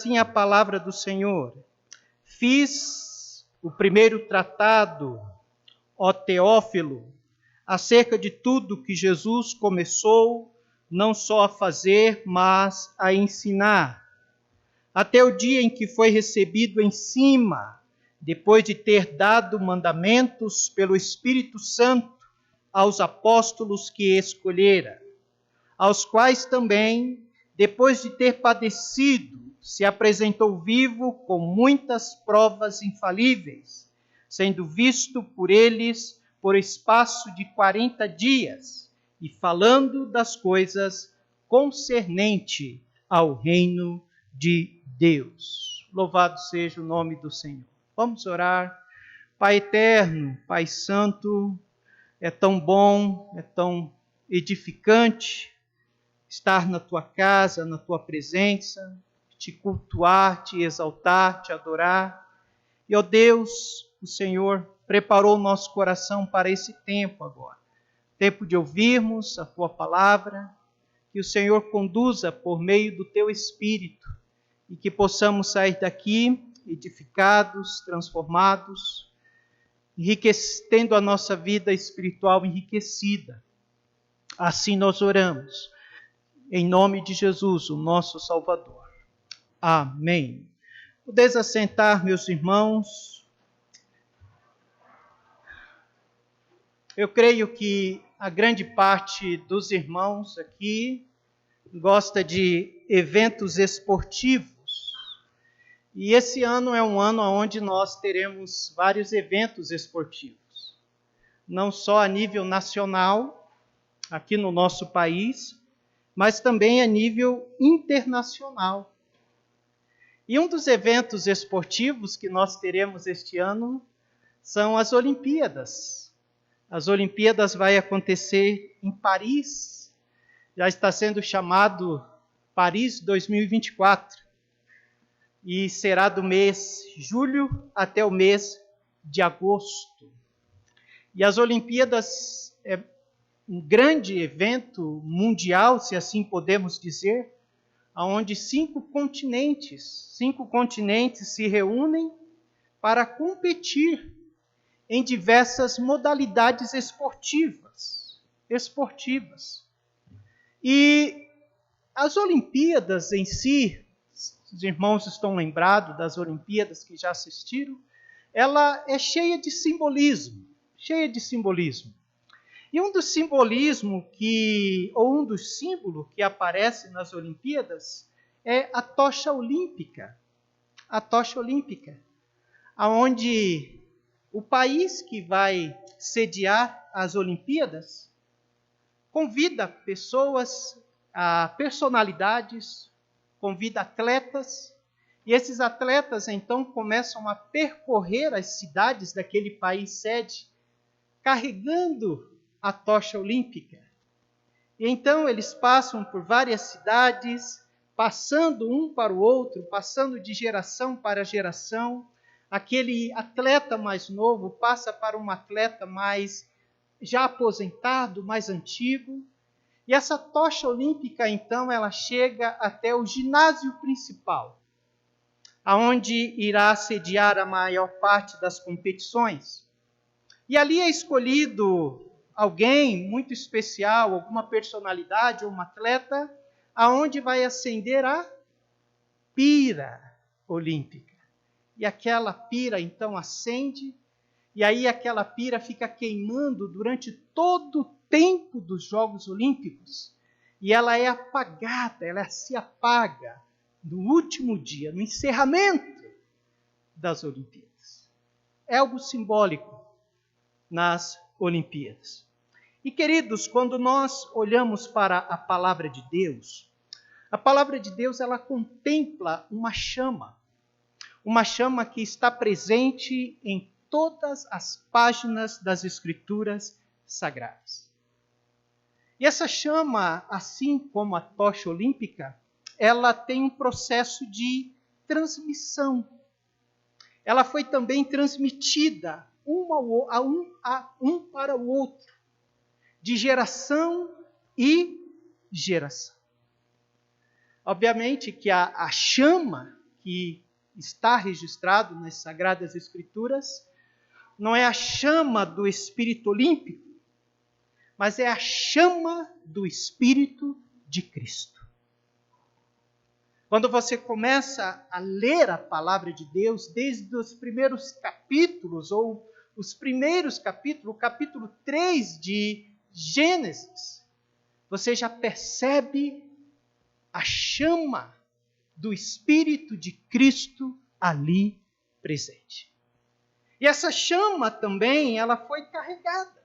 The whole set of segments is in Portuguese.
assim a palavra do Senhor. Fiz o primeiro tratado, ó Teófilo, acerca de tudo que Jesus começou não só a fazer, mas a ensinar, até o dia em que foi recebido em cima, depois de ter dado mandamentos pelo Espírito Santo aos apóstolos que escolhera, aos quais também, depois de ter padecido, se apresentou vivo com muitas provas infalíveis, sendo visto por eles por espaço de 40 dias, e falando das coisas concernente ao reino de Deus. Louvado seja o nome do Senhor. Vamos orar. Pai eterno, Pai santo, é tão bom, é tão edificante estar na tua casa, na tua presença, te cultuar, te exaltar, te adorar. E, ó Deus, o Senhor preparou o nosso coração para esse tempo agora. Tempo de ouvirmos a tua palavra, que o Senhor conduza por meio do teu Espírito e que possamos sair daqui edificados, transformados, tendo a nossa vida espiritual enriquecida. Assim nós oramos, em nome de Jesus, o nosso Salvador. Amém. Vou desassentar, meus irmãos. Eu creio que a grande parte dos irmãos aqui gosta de eventos esportivos. E esse ano é um ano onde nós teremos vários eventos esportivos. Não só a nível nacional, aqui no nosso país, mas também a nível internacional. E um dos eventos esportivos que nós teremos este ano são as Olimpíadas. As Olimpíadas vai acontecer em Paris, já está sendo chamado Paris 2024, e será do mês de julho até o mês de agosto. E as Olimpíadas é um grande evento mundial, se assim podemos dizer, onde 5 continentes se reúnem para competir em diversas modalidades esportivas. E as Olimpíadas em si, os irmãos estão lembrados das Olimpíadas que já assistiram, ela é cheia de simbolismo. E um dos símbolos que aparece nas Olimpíadas é a tocha olímpica. Onde o país que vai sediar as Olimpíadas convida pessoas, personalidades, convida atletas, e esses atletas então começam a percorrer as cidades daquele país sede, carregando a tocha olímpica. E então eles passam por várias cidades, passando um para o outro, passando de geração para geração. Aquele atleta mais novo passa para um atleta mais já aposentado, mais antigo. E essa tocha olímpica, então, ela chega até o ginásio principal, aonde irá sediar a maior parte das competições. E ali é escolhido alguém muito especial, alguma personalidade ou um atleta, aonde vai acender a pira olímpica. E aquela pira então acende, e aí aquela pira fica queimando durante todo o tempo dos Jogos Olímpicos. E ela é apagada, ela se apaga no último dia, no encerramento das Olimpíadas. É algo simbólico nas Olimpíadas. E, queridos, quando nós olhamos para a palavra de Deus, ela contempla uma chama que está presente em todas as páginas das Escrituras Sagradas. E essa chama, assim como a tocha olímpica, ela tem um processo de transmissão. Ela foi também transmitida um para o outro, de geração e geração. Obviamente que a chama que está registrado nas Sagradas Escrituras não é a chama do Espírito olímpico, mas é a chama do Espírito de Cristo. Quando você começa a ler a palavra de Deus, desde os primeiros capítulos, ou os primeiros capítulos, o capítulo 3 de Gênesis, você já percebe a chama do Espírito de Cristo ali presente. E essa chama também, ela foi carregada.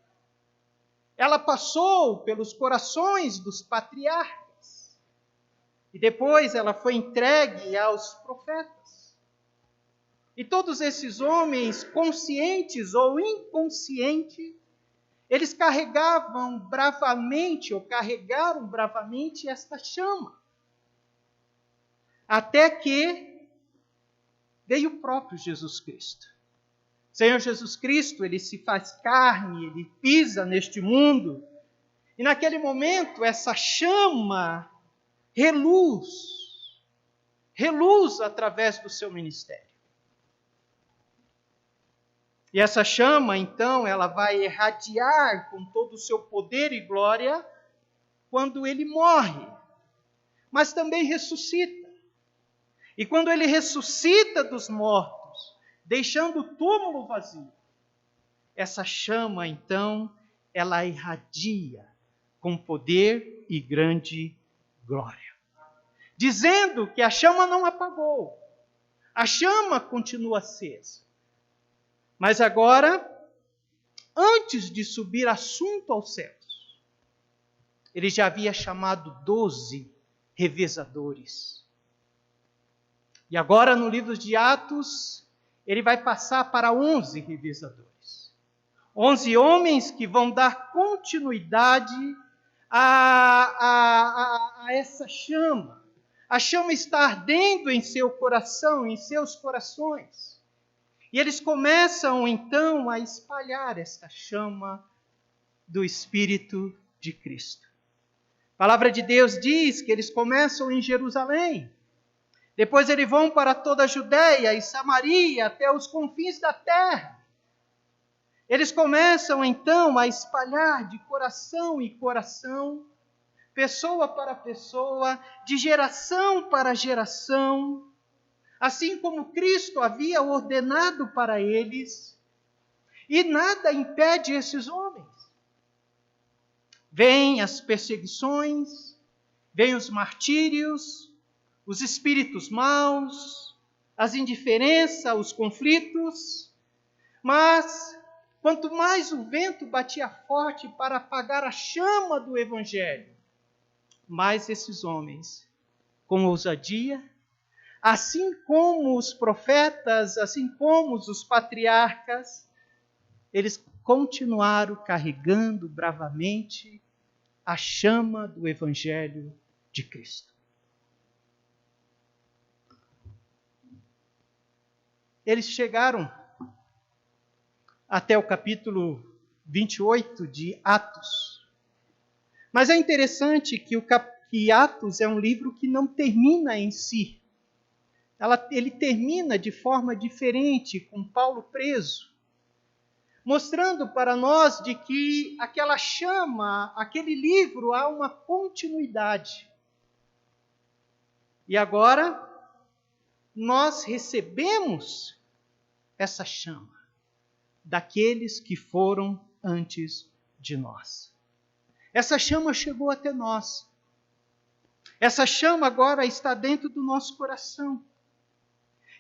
Ela passou pelos corações dos patriarcas. E depois ela foi entregue aos profetas. E todos esses homens, conscientes ou inconscientes, eles carregavam bravamente, ou carregaram bravamente esta chama. Até que veio o próprio Jesus Cristo. O Senhor Jesus Cristo, ele se faz carne, ele pisa neste mundo. E naquele momento, essa chama reluz através do seu ministério. E essa chama, então, ela vai irradiar com todo o seu poder e glória quando ele morre, mas também ressuscita. E quando ele ressuscita dos mortos, deixando o túmulo vazio, essa chama, então, ela irradia com poder e grande glória. Dizendo que a chama não apagou, a chama continua acesa. Mas agora, antes de subir assunto aos céus, ele já havia chamado 12 revezadores. E agora, no livro de Atos, ele vai passar para 11 revezadores. 11 homens que vão dar continuidade a essa chama. A chama está ardendo em seu coração, em seus corações. E eles começam, então, a espalhar esta chama do Espírito de Cristo. A palavra de Deus diz que eles começam em Jerusalém. Depois eles vão para toda a Judéia e Samaria, até os confins da terra. Eles começam, então, a espalhar de coração em coração, pessoa para pessoa, de geração para geração, assim como Cristo havia ordenado para eles, e nada impede esses homens. Vêm as perseguições, vêm os martírios, os espíritos maus, as indiferenças, os conflitos, mas quanto mais o vento batia forte para apagar a chama do Evangelho, mais esses homens, com ousadia, assim como os profetas, assim como os patriarcas, eles continuaram carregando bravamente a chama do Evangelho de Cristo. Eles chegaram até o capítulo 28 de Atos. Mas é interessante que Atos é um livro que não termina em si. Ele termina de forma diferente, com Paulo preso, mostrando para nós de que aquela chama, aquele livro, há uma continuidade. E agora, nós recebemos essa chama daqueles que foram antes de nós. Essa chama chegou até nós. Essa chama agora está dentro do nosso coração.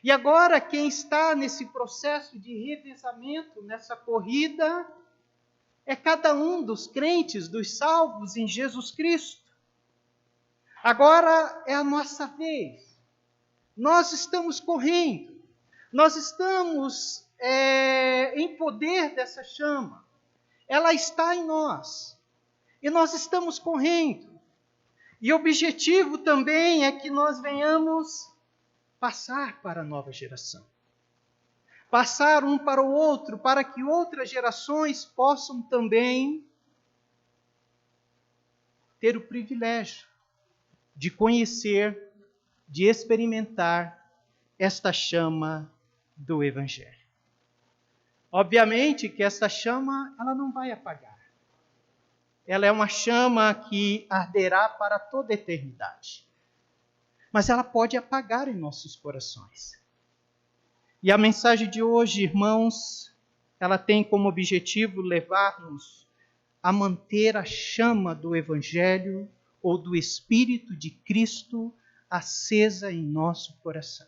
E agora quem está nesse processo de revezamento, nessa corrida, é cada um dos crentes, dos salvos em Jesus Cristo. Agora é a nossa vez. Nós estamos correndo. Nós estamos em poder dessa chama. Ela está em nós. E nós estamos correndo. E o objetivo também é que nós venhamos passar para a nova geração. Passar um para o outro, para que outras gerações possam também ter o privilégio de conhecer, de experimentar, esta chama do Evangelho. Obviamente que esta chama, ela não vai apagar. Ela é uma chama que arderá para toda a eternidade. Mas ela pode apagar em nossos corações. E a mensagem de hoje, irmãos, ela tem como objetivo levar-nos a manter a chama do Evangelho ou do Espírito de Cristo acesa em nosso coração.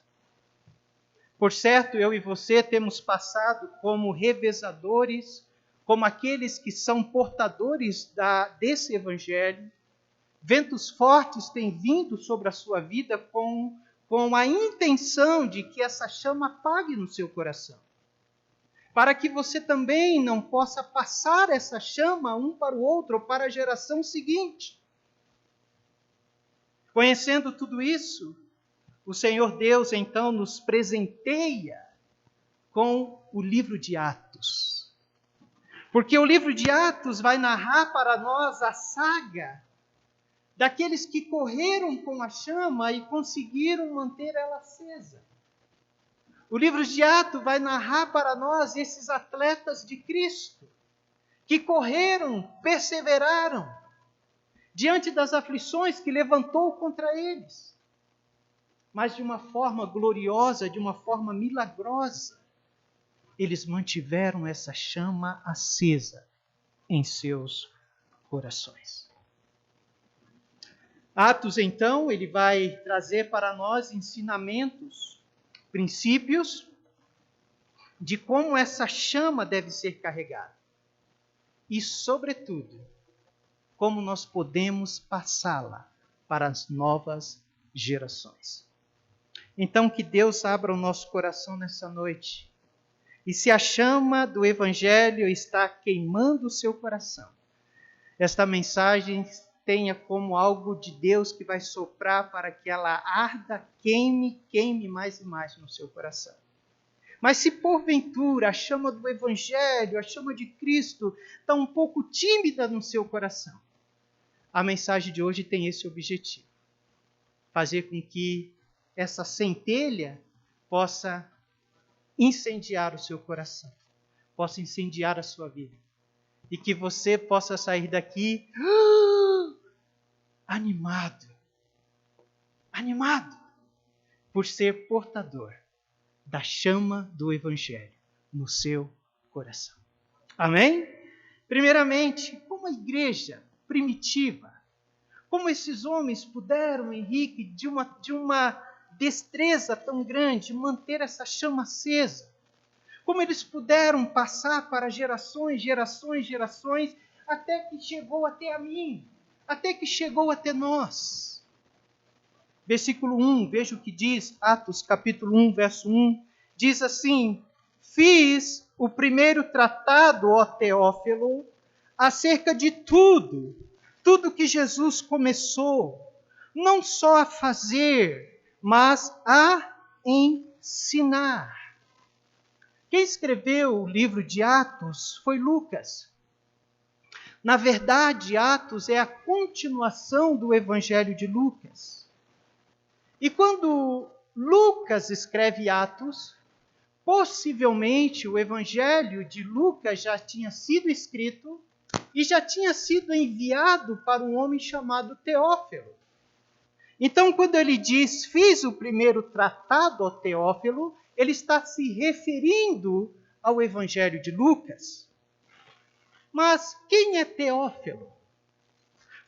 Por certo, eu e você temos passado como revezadores, como aqueles que são portadores desse Evangelho. Ventos fortes têm vindo sobre a sua vida com a intenção de que essa chama apague no seu coração. Para que você também não possa passar essa chama um para o outro ou para a geração seguinte. Conhecendo tudo isso, o Senhor Deus então nos presenteia com o livro de Atos. Porque o livro de Atos vai narrar para nós a saga daqueles que correram com a chama e conseguiram manter ela acesa. O livro de Atos vai narrar para nós esses atletas de Cristo, que correram, perseveraram, diante das aflições que levantou contra eles. Mas de uma forma gloriosa, de uma forma milagrosa, eles mantiveram essa chama acesa em seus corações. Atos, então, ele vai trazer para nós ensinamentos, princípios de como essa chama deve ser carregada. E, sobretudo, como nós podemos passá-la para as novas gerações. Então, que Deus abra o nosso coração nessa noite. E se a chama do Evangelho está queimando o seu coração, esta mensagem tenha como algo de Deus que vai soprar para que ela arda, queime mais e mais no seu coração. Mas se porventura a chama do Evangelho, a chama de Cristo, está um pouco tímida no seu coração, a mensagem de hoje tem esse objetivo. Fazer com que essa centelha possa incendiar o seu coração, possa incendiar a sua vida. E que você possa sair daqui animado por ser portador da chama do Evangelho no seu coração. Amém? Primeiramente, como a igreja primitiva, como esses homens puderam, Henrique, de uma destreza tão grande, manter essa chama acesa. Como eles puderam passar para gerações, até que chegou até a mim, até que chegou até nós. Versículo 1, veja o que diz, Atos capítulo 1, verso 1, diz assim: fiz o primeiro tratado, ó Teófilo, acerca de tudo que Jesus começou, não só a fazer, mas a ensinar. Quem escreveu o livro de Atos foi Lucas. Na verdade, Atos é a continuação do Evangelho de Lucas. E quando Lucas escreve Atos, possivelmente o Evangelho de Lucas já tinha sido escrito e já tinha sido enviado para um homem chamado Teófilo. Então, quando ele diz, fiz o primeiro tratado ao Teófilo, ele está se referindo ao Evangelho de Lucas. Mas quem é Teófilo?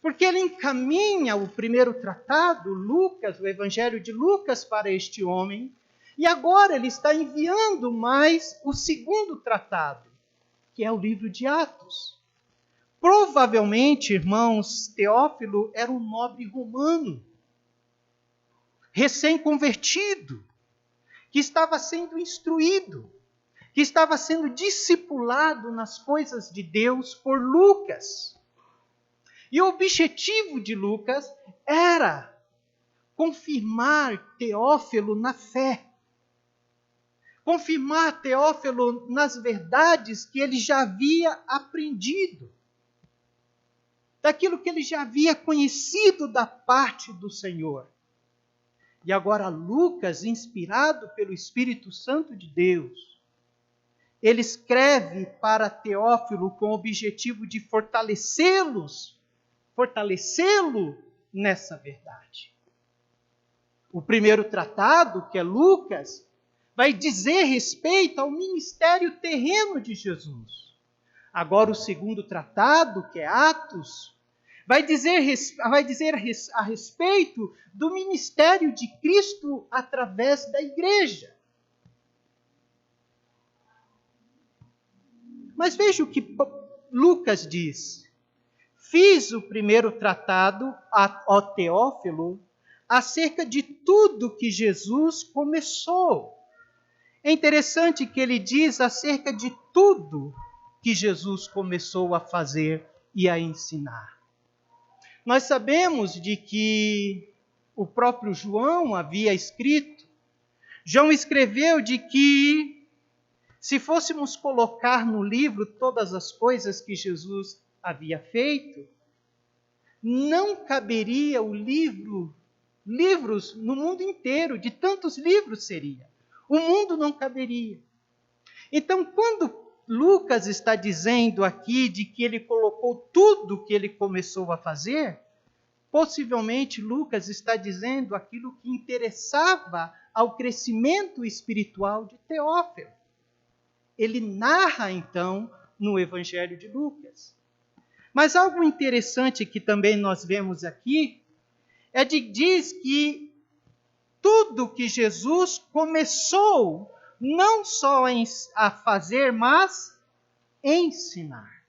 Porque ele encaminha o primeiro tratado, Lucas, o Evangelho de Lucas, para este homem, e agora ele está enviando mais o segundo tratado, que é o livro de Atos. Provavelmente, irmãos, Teófilo era um nobre romano, recém-convertido, que estava sendo instruído, que estava sendo discipulado nas coisas de Deus por Lucas. E o objetivo de Lucas era confirmar Teófilo na fé. Confirmar Teófilo nas verdades que ele já havia aprendido. Daquilo que ele já havia conhecido da parte do Senhor. E agora Lucas, inspirado pelo Espírito Santo de Deus, ele escreve para Teófilo com o objetivo de fortalecê-lo nessa verdade. O primeiro tratado, que é Lucas, vai dizer respeito ao ministério terreno de Jesus. Agora o segundo tratado, que é Atos, vai dizer a respeito do ministério de Cristo através da igreja. Mas veja o que Lucas diz. Fiz o primeiro tratado ao Teófilo acerca de tudo que Jesus começou. É interessante que ele diz acerca de tudo que Jesus começou a fazer e a ensinar. Nós sabemos de que o próprio João havia escrito. João escreveu de que se fôssemos colocar no livro todas as coisas que Jesus havia feito, não caberia livros no mundo inteiro, de tantos livros seria. O mundo não caberia. Então, quando Lucas está dizendo aqui de que ele colocou tudo que ele começou a fazer, possivelmente Lucas está dizendo aquilo que interessava ao crescimento espiritual de Teófilo. Ele narra, então, no Evangelho de Lucas. Mas algo interessante que também nós vemos aqui, diz que tudo que Jesus começou, não só a fazer, mas ensinar.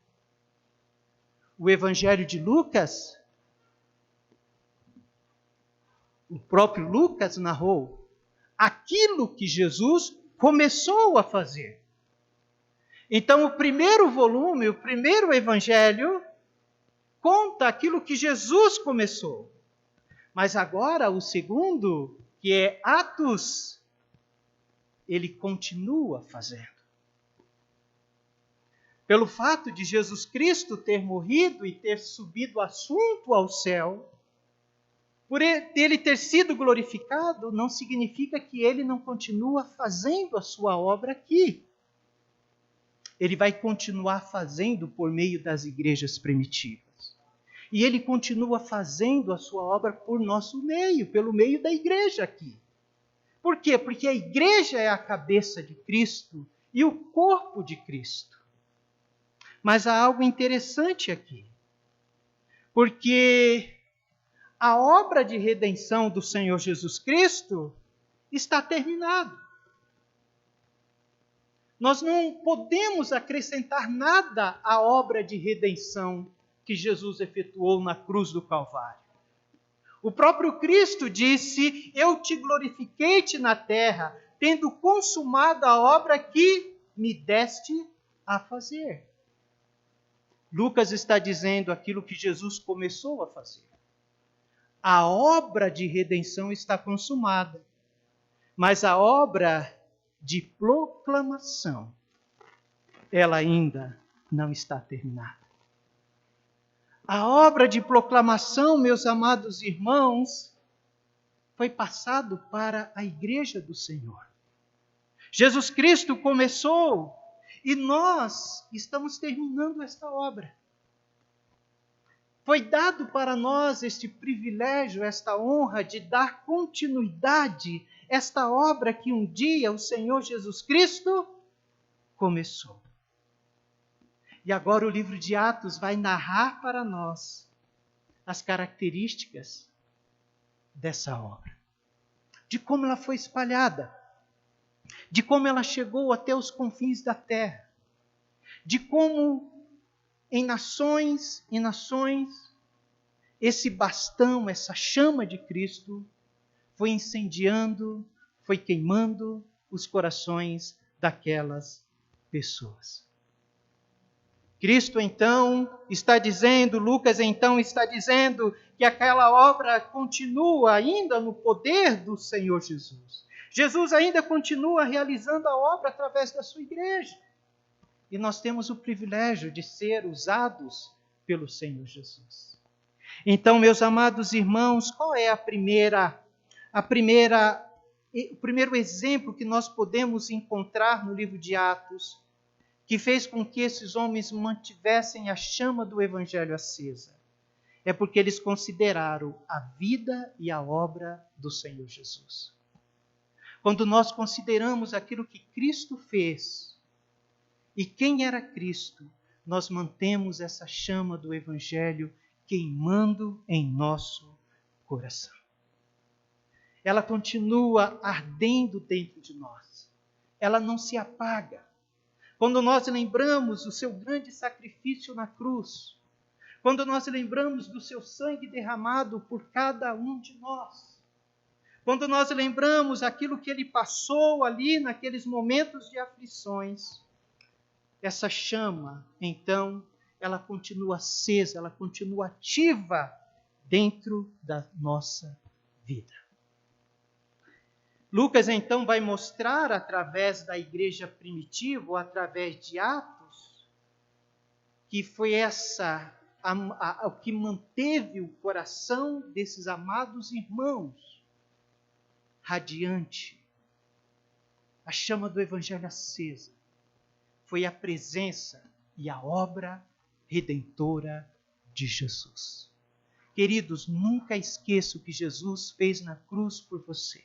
O Evangelho de Lucas, o próprio Lucas narrou aquilo que Jesus começou a fazer. Então, o primeiro volume, o primeiro evangelho, conta aquilo que Jesus começou. Mas agora, o segundo, que é Atos, ele continua fazendo. Pelo fato de Jesus Cristo ter morrido e ter subido assunto ao céu, por ele ter sido glorificado, não significa que ele não continua fazendo a sua obra aqui. Ele vai continuar fazendo por meio das igrejas primitivas. E ele continua fazendo a sua obra por nosso meio, pelo meio da igreja aqui. Por quê? Porque a igreja é a cabeça de Cristo e o corpo de Cristo. Mas há algo interessante aqui. Porque a obra de redenção do Senhor Jesus Cristo está terminada. Nós não podemos acrescentar nada à obra de redenção que Jesus efetuou na cruz do Calvário. O próprio Cristo disse: eu te glorifiquei-te na terra, tendo consumado a obra que me deste a fazer. Lucas está dizendo aquilo que Jesus começou a fazer. A obra de redenção está consumada, mas a obra de proclamação, ela ainda não está terminada. A obra de proclamação, meus amados irmãos, foi passado para a igreja do Senhor. Jesus Cristo começou e nós estamos terminando esta obra. Foi dado para nós este privilégio, esta honra de dar continuidade a esta obra que um dia o Senhor Jesus Cristo começou. E agora o livro de Atos vai narrar para nós as características dessa obra. De como ela foi espalhada. De como ela chegou até os confins da terra. De como em nações, esse bastão, essa chama de Cristo foi incendiando, foi queimando os corações daquelas pessoas. Cristo então está dizendo, Lucas então está dizendo que aquela obra continua ainda no poder do Senhor Jesus. Jesus ainda continua realizando a obra através da sua igreja. E nós temos o privilégio de ser usados pelo Senhor Jesus. Então, meus amados irmãos, qual é a primeira O primeiro exemplo que nós podemos encontrar no livro de Atos, que fez com que esses homens mantivessem a chama do Evangelho acesa, é porque eles consideraram a vida e a obra do Senhor Jesus. Quando nós consideramos aquilo que Cristo fez e quem era Cristo, nós mantemos essa chama do Evangelho queimando em nosso coração. Ela continua ardendo dentro de nós. Ela não se apaga. Quando nós lembramos do seu grande sacrifício na cruz, quando nós lembramos do seu sangue derramado por cada um de nós, quando nós lembramos aquilo que ele passou ali naqueles momentos de aflições, essa chama, então, ela continua acesa, ela continua ativa dentro da nossa vida. Lucas, então, vai mostrar, através da igreja primitiva, ou através de Atos, que foi o que manteve o coração desses amados irmãos radiante. A chama do Evangelho acesa foi a presença e a obra redentora de Jesus. Queridos, nunca esqueça o que Jesus fez na cruz por você.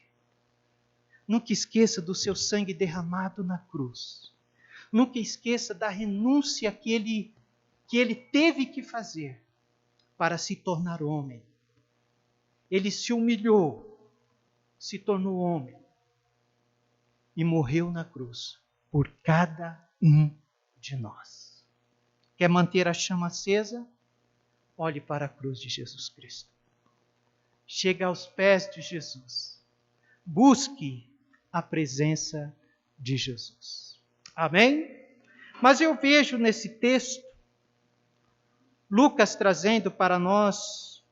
Nunca esqueça do seu sangue derramado na cruz. Nunca esqueça da renúncia que ele teve que fazer para se tornar homem. Ele se humilhou, se tornou homem e morreu na cruz por cada um de nós. Quer manter a chama acesa? Olhe para a cruz de Jesus Cristo. Chega aos pés de Jesus. Busque a presença de Jesus. Amém? Mas eu vejo nesse texto, Lucas trazendo para nós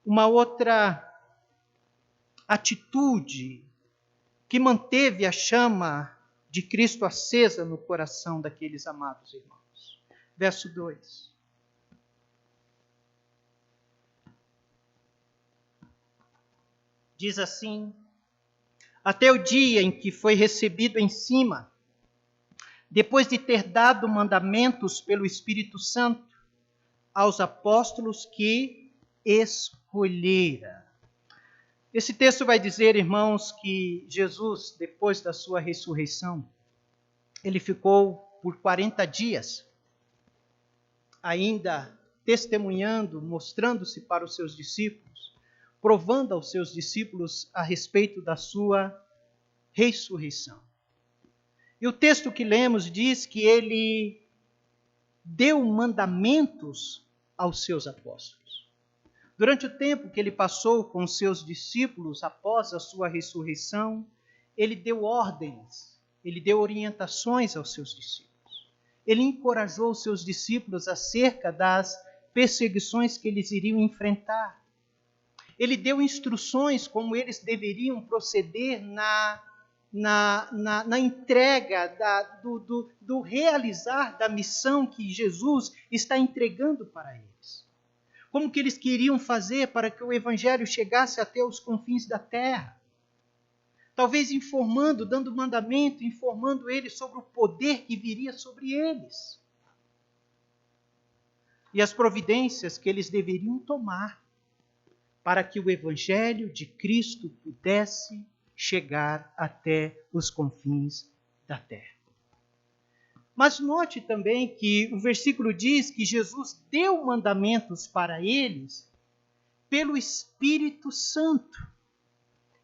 uma outra atitude que manteve a chama de Cristo acesa no coração daqueles amados irmãos. Verso 2. Diz assim: até o dia em que foi recebido em cima, depois de ter dado mandamentos pelo Espírito Santo aos apóstolos que escolhera. Esse texto vai dizer, irmãos, que Jesus, depois da sua ressurreição, ele ficou por 40 dias, ainda testemunhando, mostrando-se para os seus discípulos, provando aos seus discípulos a respeito da sua ressurreição. E o texto que lemos diz que ele deu mandamentos aos seus apóstolos. Durante o tempo que ele passou com os seus discípulos após a sua ressurreição, ele deu ordens, ele deu orientações aos seus discípulos. Ele encorajou os seus discípulos acerca das perseguições que eles iriam enfrentar. Ele deu instruções como eles deveriam proceder na entrega do realizar da missão que Jesus está entregando para eles. Como que eles queriam fazer para que o Evangelho chegasse até os confins da terra. Talvez informando, dando mandamento, informando eles sobre o poder que viria sobre eles. E as providências que eles deveriam tomar para que o Evangelho de Cristo pudesse chegar até os confins da terra. Mas note também que o versículo diz que Jesus deu mandamentos para eles pelo Espírito Santo.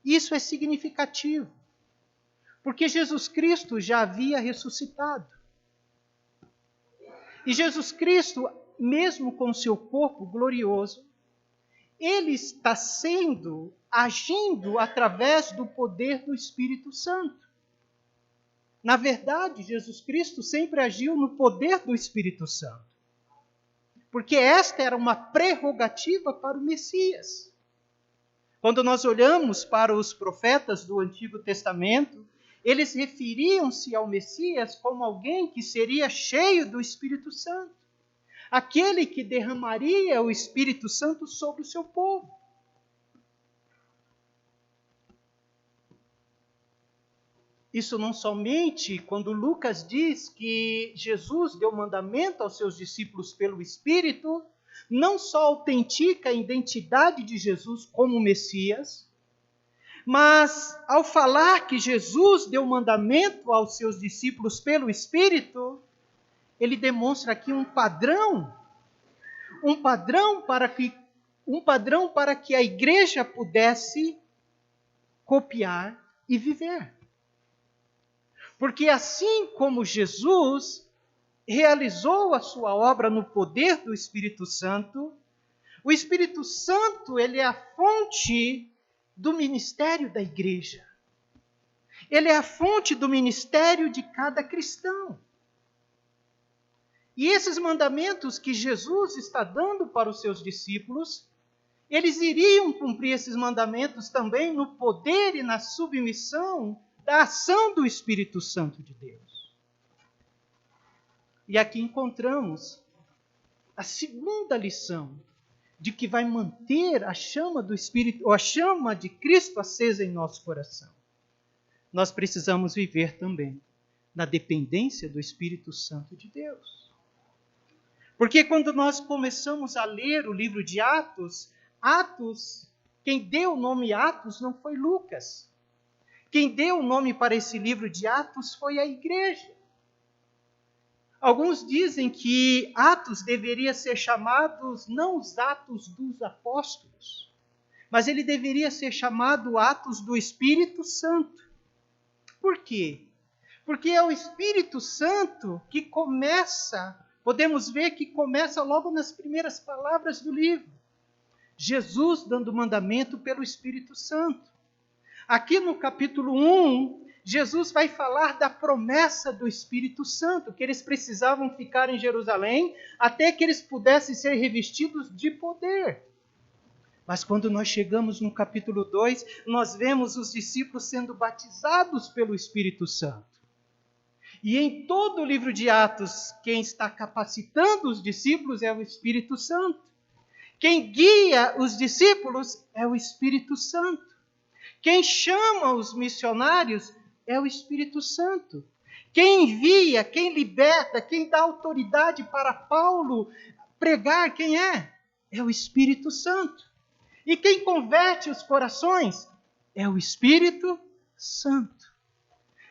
Isso é significativo, porque Jesus Cristo já havia ressuscitado. E Jesus Cristo, mesmo com seu corpo glorioso, ele está agindo através do poder do Espírito Santo. Na verdade, Jesus Cristo sempre agiu no poder do Espírito Santo. Porque esta era uma prerrogativa para o Messias. Quando nós olhamos para os profetas do Antigo Testamento, eles referiam-se ao Messias como alguém que seria cheio do Espírito Santo. Aquele que derramaria o Espírito Santo sobre o seu povo. Isso não somente quando Lucas diz que Jesus deu mandamento aos seus discípulos pelo Espírito, não só autentica a identidade de Jesus como Messias, mas ao falar que Jesus deu mandamento aos seus discípulos pelo Espírito, ele demonstra aqui um padrão para que a igreja pudesse copiar e viver. Porque assim como Jesus realizou a sua obra no poder do Espírito Santo, o Espírito Santo, ele é a fonte do ministério da igreja. Ele é a fonte do ministério de cada cristão. E esses mandamentos que Jesus está dando para os seus discípulos, eles iriam cumprir esses mandamentos também no poder e na submissão da ação do Espírito Santo de Deus. E aqui encontramos a segunda lição de que vai manter a chama do Espírito, ou a chama de Cristo acesa em nosso coração. Nós precisamos viver também na dependência do Espírito Santo de Deus. Porque quando nós começamos a ler o livro de Atos, quem deu o nome Atos não foi Lucas. Quem deu o nome para esse livro de Atos foi a igreja. Alguns dizem que Atos deveria ser chamado não os Atos dos Apóstolos, mas ele deveria ser chamado Atos do Espírito Santo. Por quê? Porque é o Espírito Santo que podemos ver que começa logo nas primeiras palavras do livro. Jesus dando mandamento pelo Espírito Santo. Aqui no capítulo 1, Jesus vai falar da promessa do Espírito Santo, que eles precisavam ficar em Jerusalém até que eles pudessem ser revestidos de poder. Mas quando nós chegamos no capítulo 2, nós vemos os discípulos sendo batizados pelo Espírito Santo. E em todo o livro de Atos, quem está capacitando os discípulos é o Espírito Santo. Quem guia os discípulos é o Espírito Santo. Quem chama os missionários é o Espírito Santo. Quem envia, quem liberta, quem dá autoridade para Paulo pregar, quem é? É o Espírito Santo. E quem converte os corações é o Espírito Santo.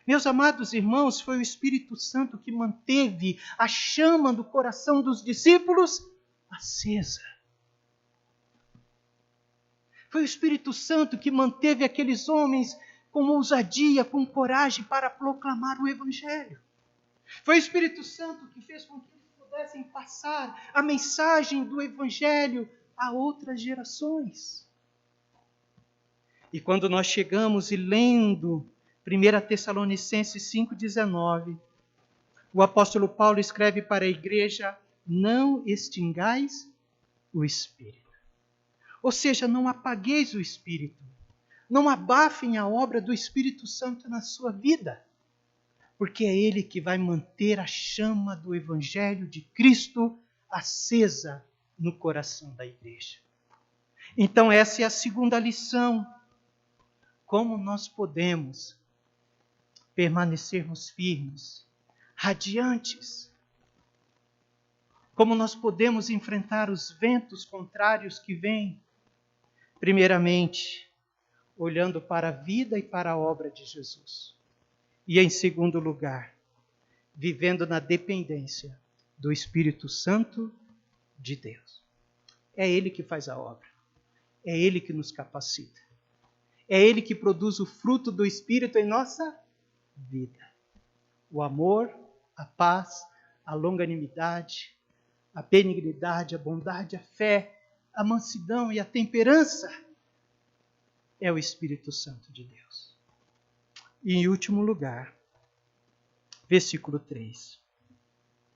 Meus amados irmãos, foi o Espírito Santo que manteve a chama do coração dos discípulos acesa. Foi o Espírito Santo que manteve aqueles homens com ousadia, com coragem para proclamar o Evangelho. Foi o Espírito Santo que fez com que eles pudessem passar a mensagem do Evangelho a outras gerações. E quando nós chegamos e lendo 1 Tessalonicenses 5,19, o apóstolo Paulo escreve para a igreja: não extingais o Espírito. Ou seja, não apagueis o Espírito. Não abafem a obra do Espírito Santo na sua vida. Porque é Ele que vai manter a chama do Evangelho de Cristo acesa no coração da igreja. Então essa é a segunda lição. Como nós podemos permanecermos firmes, radiantes? Como nós podemos enfrentar os ventos contrários que vêm? Primeiramente, olhando para a vida e para a obra de Jesus. E em segundo lugar, vivendo na dependência do Espírito Santo de Deus. É Ele que faz a obra. É Ele que nos capacita. É Ele que produz o fruto do Espírito em nossa vida. O amor, a paz, a longanimidade, a benignidade, a bondade, a fé, a mansidão e a temperança é o Espírito Santo de Deus. E em último lugar, versículo 3.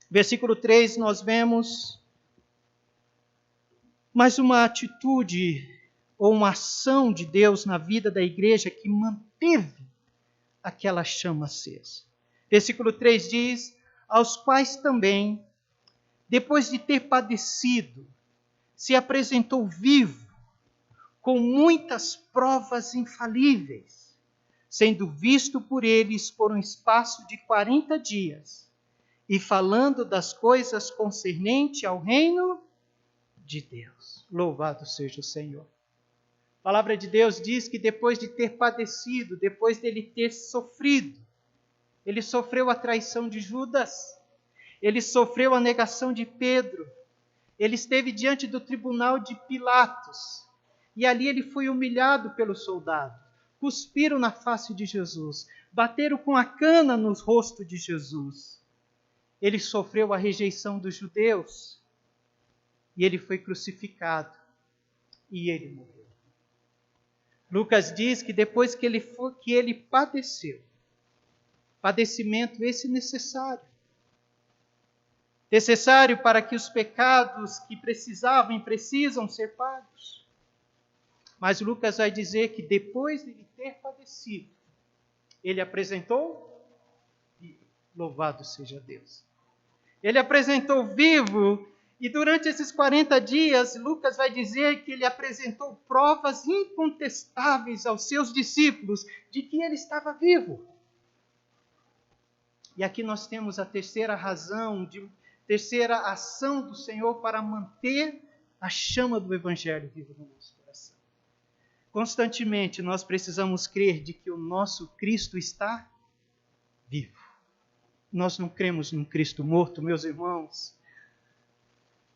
Versículo 3 nós vemos mais uma atitude ou uma ação de Deus na vida da igreja que manteve aquela chama acesa. Versículo 3 diz: aos quais também, depois de ter padecido, se apresentou vivo, com muitas provas infalíveis, sendo visto por eles por um espaço de 40 dias, e falando das coisas concernentes ao reino de Deus. Louvado seja o Senhor. A palavra de Deus diz que depois de ter padecido, depois dele ter sofrido, ele sofreu a traição de Judas, ele sofreu a negação de Pedro, ele esteve diante do tribunal de Pilatos, e ali ele foi humilhado pelos soldados, cuspiram na face de Jesus, bateram com a cana no rosto de Jesus. Ele sofreu a rejeição dos judeus, e ele foi crucificado, e ele morreu. Lucas diz que depois que ele padeceu, padecimento esse necessário para que os pecados que precisam ser pagos. Mas Lucas vai dizer que depois de ele ter padecido, ele apresentou vivo. Louvado seja Deus. Ele apresentou vivo, e durante esses 40 dias, Lucas vai dizer que ele apresentou provas incontestáveis aos seus discípulos de que ele estava vivo. E aqui nós temos a terceira ação do Senhor para manter a chama do Evangelho viva no nosso coração. Constantemente nós precisamos crer de que o nosso Cristo está vivo. Nós não cremos num Cristo morto, meus irmãos.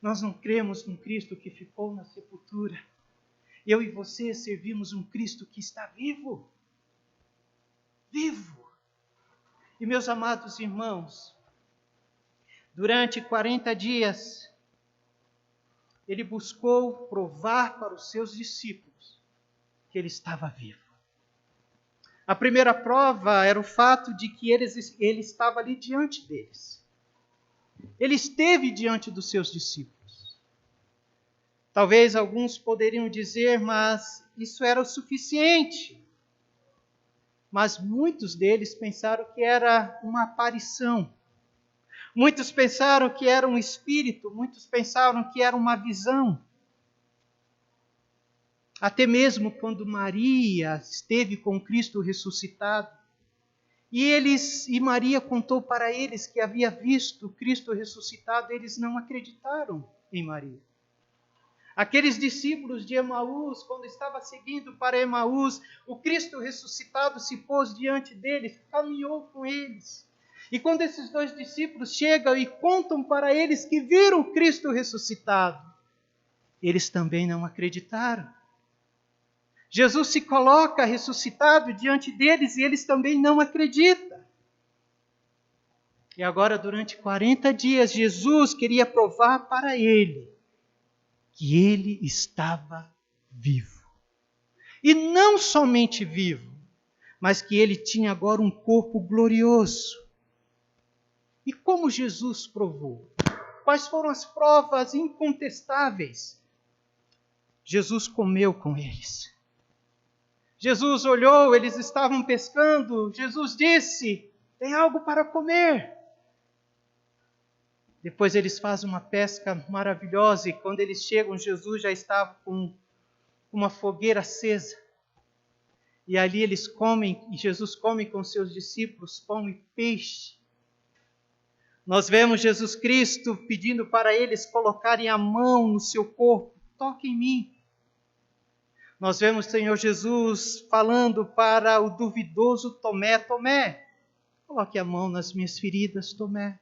Nós não cremos num Cristo que ficou na sepultura. Eu e você servimos um Cristo que está vivo. Vivo. E meus amados irmãos, durante 40 dias, ele buscou provar para os seus discípulos que ele estava vivo. A primeira prova era o fato de que ele estava ali diante deles. Ele esteve diante dos seus discípulos. Talvez alguns poderiam dizer, mas isso era o suficiente. Mas muitos deles pensaram que era uma aparição. Muitos pensaram que era um espírito, muitos pensaram que era uma visão. Até mesmo quando Maria esteve com Cristo ressuscitado, e Maria contou para eles que havia visto Cristo ressuscitado, eles não acreditaram em Maria. Aqueles discípulos de Emaús, quando estava seguindo para Emaús, o Cristo ressuscitado se pôs diante deles, caminhou com eles. E quando esses dois discípulos chegam e contam para eles que viram Cristo ressuscitado, eles também não acreditaram. Jesus se coloca ressuscitado diante deles e eles também não acreditam. E agora, durante 40 dias, Jesus queria provar para ele que ele estava vivo. E não somente vivo, mas que ele tinha agora um corpo glorioso. E como Jesus provou? Quais foram as provas incontestáveis? Jesus comeu com eles. Jesus olhou, eles estavam pescando. Jesus disse: tem algo para comer. Depois eles fazem uma pesca maravilhosa e quando eles chegam, Jesus já estava com uma fogueira acesa. E ali eles comem, e Jesus come com seus discípulos pão e peixe. Nós vemos Jesus Cristo pedindo para eles colocarem a mão no seu corpo. Toque em mim. Nós vemos o Senhor Jesus falando para o duvidoso Tomé: Tomé, coloque a mão nas minhas feridas, Tomé.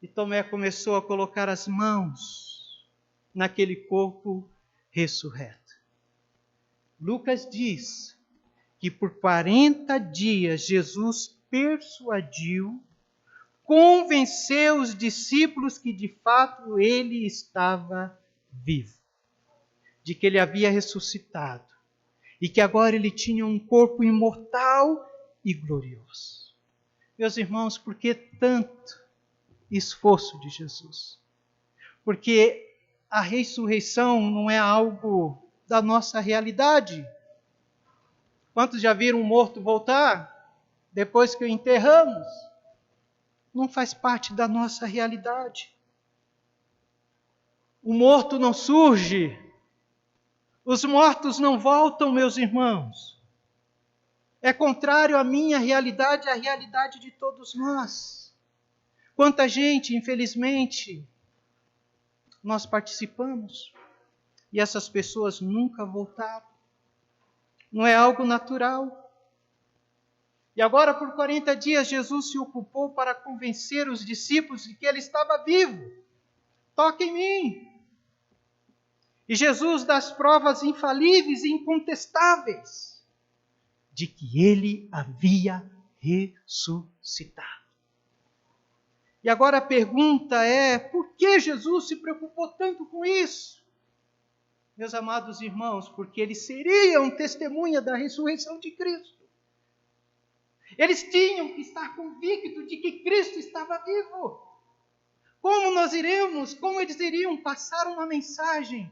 E Tomé começou a colocar as mãos naquele corpo ressurreto. Lucas diz que por 40 dias Jesus persuadiu, convenceu os discípulos que de fato ele estava vivo, de que ele havia ressuscitado e que agora ele tinha um corpo imortal e glorioso. Meus irmãos, por que tanto esforço de Jesus? Porque a ressurreição não é algo da nossa realidade. Quantos já viram um morto voltar depois que o enterramos? Não faz parte da nossa realidade. O morto não surge. Os mortos não voltam, meus irmãos. É contrário à minha realidade, à realidade de todos nós. Quanta gente, infelizmente, nós participamos e essas pessoas nunca voltaram. Não é algo natural. E agora, por 40 dias, Jesus se ocupou para convencer os discípulos de que ele estava vivo. Toque em mim. E Jesus dá as provas infalíveis e incontestáveis de que ele havia ressuscitado. E agora a pergunta é, por que Jesus se preocupou tanto com isso? Meus amados irmãos, porque eles seriam testemunha da ressurreição de Cristo. Eles tinham que estar convictos de que Cristo estava vivo. Como eles iriam passar uma mensagem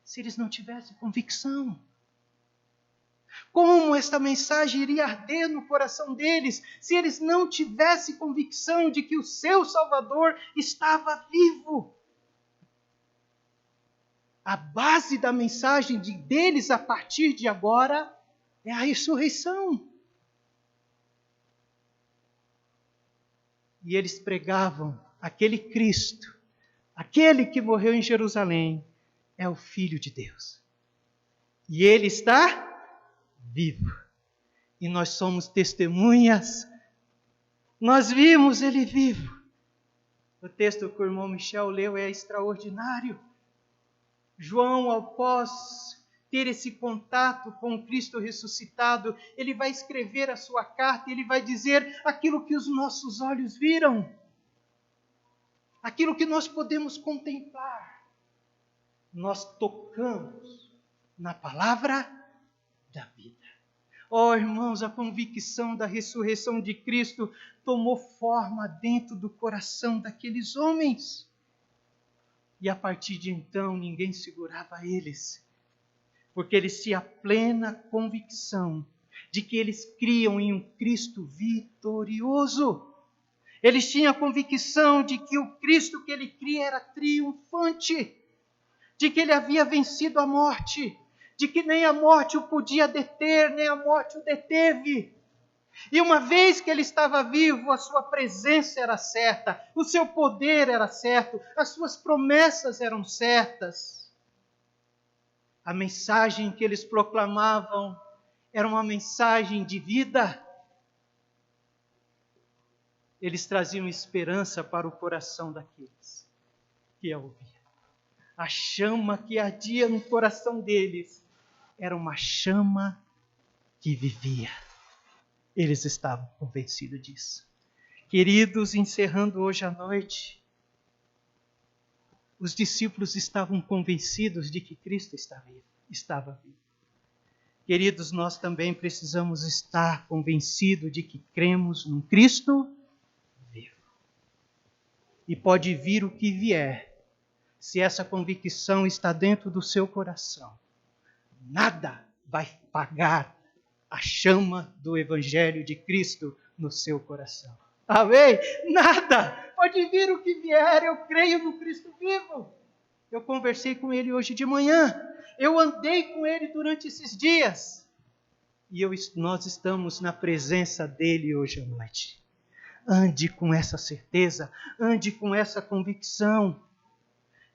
se eles não tivessem convicção? Como esta mensagem iria arder no coração deles se eles não tivessem convicção de que o seu Salvador estava vivo? A base da mensagem deles a partir de agora é a ressurreição. E eles pregavam aquele Cristo, aquele que morreu em Jerusalém, é o Filho de Deus. E ele está vivo. E nós somos testemunhas. Nós vimos ele vivo. O texto que o irmão Michel leu é extraordinário. João, após ter esse contato com Cristo ressuscitado, ele vai escrever a sua carta, ele vai dizer aquilo que os nossos olhos viram, aquilo que nós podemos contemplar. Nós tocamos na palavra da vida. Oh, irmãos, a convicção da ressurreição de Cristo tomou forma dentro do coração daqueles homens. E a partir de então, ninguém segurava eles, porque eles tinham a plena convicção de que eles criam em um Cristo vitorioso. Eles tinham a convicção de que o Cristo que ele cria era triunfante, de que ele havia vencido a morte, de que nem a morte o podia deter, nem a morte o deteve. E uma vez que ele estava vivo, a sua presença era certa, o seu poder era certo, as suas promessas eram certas. A mensagem que eles proclamavam era uma mensagem de vida. Eles traziam esperança para o coração daqueles que a ouviam. A chama que ardia no coração deles era uma chama que vivia. Eles estavam convencidos disso. Queridos, encerrando hoje à noite, os discípulos estavam convencidos de que Cristo estava vivo. Queridos, nós também precisamos estar convencidos de que cremos num Cristo vivo. E pode vir o que vier, se essa convicção está dentro do seu coração, nada vai apagar a chama do Evangelho de Cristo no seu coração. Amém? Nada! Pode vir o que vier, eu creio no Cristo vivo. Eu conversei com ele hoje de manhã. Eu andei com ele durante esses dias. E nós estamos na presença dele hoje à noite. Ande com essa certeza, ande com essa convicção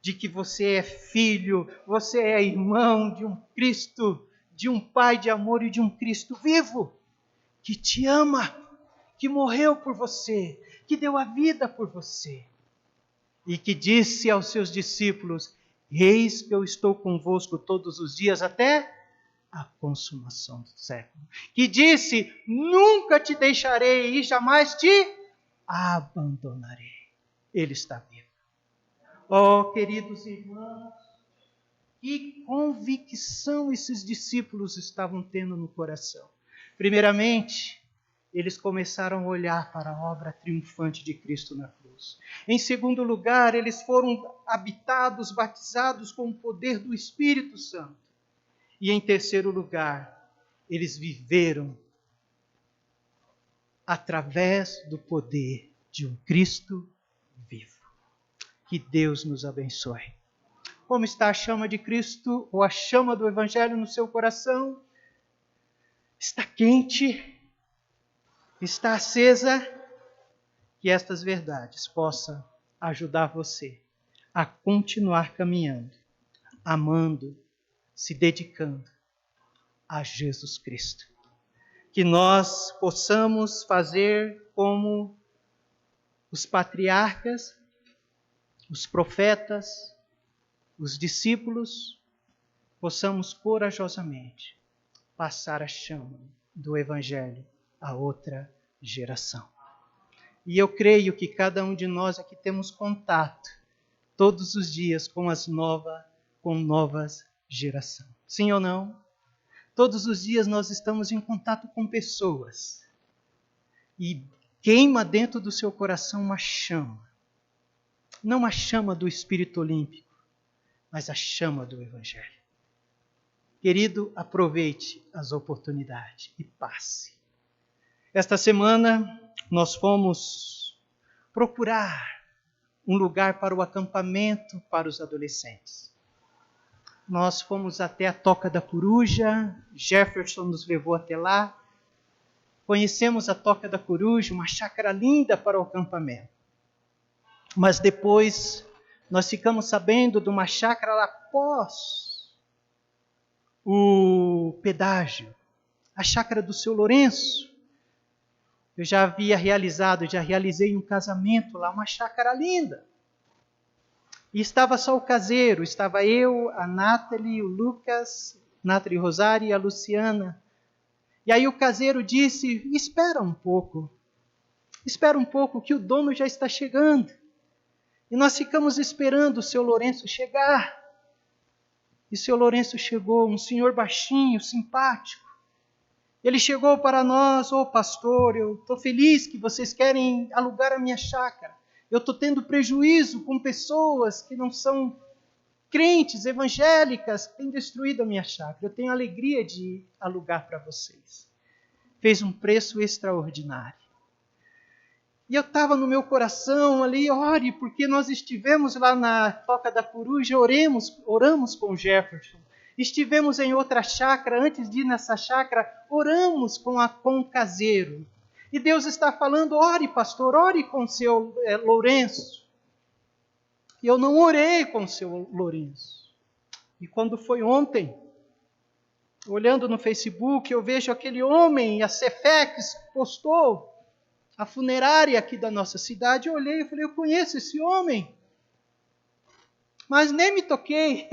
de que você é filho, você é irmão de um Cristo, de um Pai de amor e de um Cristo vivo, que te ama, que morreu por você, que deu a vida por você, e que disse aos seus discípulos: eis que eu estou convosco todos os dias até a consumação do século. Que disse: nunca te deixarei e jamais te abandonarei. Ele está vivo. Oh, queridos irmãos, que convicção esses discípulos estavam tendo no coração. Primeiramente, eles começaram a olhar para a obra triunfante de Cristo na cruz. Em segundo lugar, eles foram habitados, batizados com o poder do Espírito Santo. E em terceiro lugar, eles viveram através do poder de um Cristo vivo. Que Deus nos abençoe. Como está a chama de Cristo ou a chama do Evangelho no seu coração? está quente, está acesa, que estas verdades possam ajudar você a continuar caminhando, amando, se dedicando a Jesus Cristo. Que nós possamos fazer como os patriarcas, os profetas, os discípulos, possamos corajosamente passar a chama do Evangelho a outra geração. E eu creio que cada um de nós aqui temos contato todos os dias com novas gerações. Sim ou não? Todos os dias nós estamos em contato com pessoas. E queima dentro do seu coração uma chama. Não a chama do Espírito Olímpico, mas a chama do Evangelho. Querido, aproveite as oportunidades e passe. Esta semana nós fomos procurar um lugar para o acampamento para os adolescentes. Nós fomos até a Toca da Coruja, Jefferson nos levou até lá. Conhecemos a Toca da Coruja, uma chácara linda para o acampamento. Mas depois nós ficamos sabendo de uma chácara lá após o pedágio, a chácara do seu Lourenço. Eu já realizei um casamento lá, uma chácara linda. E estava só o caseiro, estava eu, a Nathalie, o Lucas, Nathalie Rosário e a Luciana. E aí o caseiro disse, espera um pouco que o dono já está chegando. E nós ficamos esperando o seu Lourenço chegar. E o seu Lourenço chegou, um senhor baixinho, simpático. Ele chegou para nós, pastor, eu estou feliz que vocês querem alugar a minha chácara. Eu estou tendo prejuízo com pessoas que não são crentes, evangélicas, que têm destruído a minha chácara. Eu tenho alegria de alugar para vocês. Fez um preço extraordinário. E eu estava no meu coração ali, ore, porque nós estivemos lá na Toca da Coruja, oramos com o Jefferson. Estivemos em outra chácara, antes de ir nessa chácara, oramos com o caseiro. E Deus está falando, ore pastor, ore com o seu Lourenço. E eu não orei com o seu Lourenço. E quando foi ontem, olhando no Facebook, eu vejo aquele homem, a Cefex postou, a funerária aqui da nossa cidade, eu olhei e falei, eu conheço esse homem. Mas nem me toquei.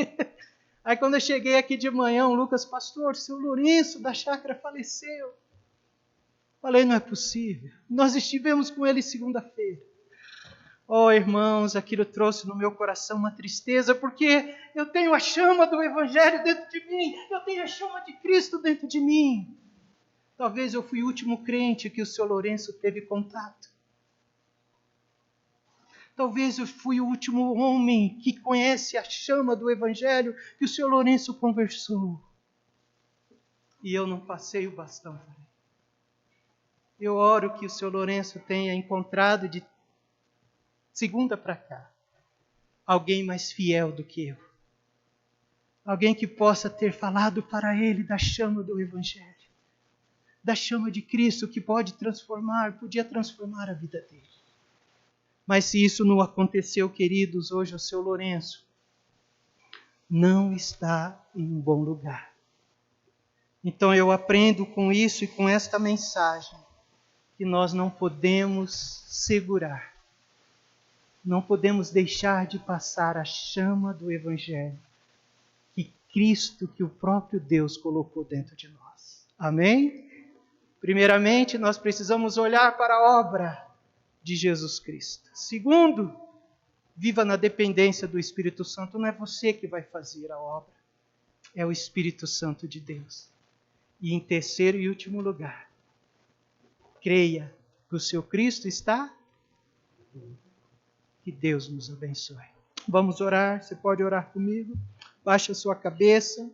Aí quando eu cheguei aqui de manhã, o Lucas, pastor, seu Lourenço da chácara faleceu. Falei, não é possível. Nós estivemos com ele segunda-feira. Oh, irmãos, aquilo trouxe no meu coração uma tristeza, porque eu tenho a chama do Evangelho dentro de mim, eu tenho a chama de Cristo dentro de mim. Talvez eu fui o último crente que o seu Lourenço teve contato. Talvez eu fui o último homem que conhece a chama do Evangelho que o seu Lourenço conversou. E eu não passei o bastão para ele. Eu oro que o seu Lourenço tenha encontrado de segunda para cá alguém mais fiel do que eu. Alguém que possa ter falado para ele da chama do Evangelho. Da chama de Cristo que podia transformar a vida dele. Mas se isso não aconteceu, queridos, hoje o seu Lourenço não está em um bom lugar. Então eu aprendo com isso e com esta mensagem que nós não podemos segurar, não podemos deixar de passar a chama do Evangelho que Cristo, que o próprio Deus colocou dentro de nós. Amém? Primeiramente, nós precisamos olhar para a obra de Jesus Cristo. Segundo, viva na dependência do Espírito Santo. Não é você que vai fazer a obra, é o Espírito Santo de Deus. E em terceiro e último lugar, creia que o seu Cristo está. Que Deus nos abençoe. Vamos orar, você pode orar comigo? Baixe a sua cabeça.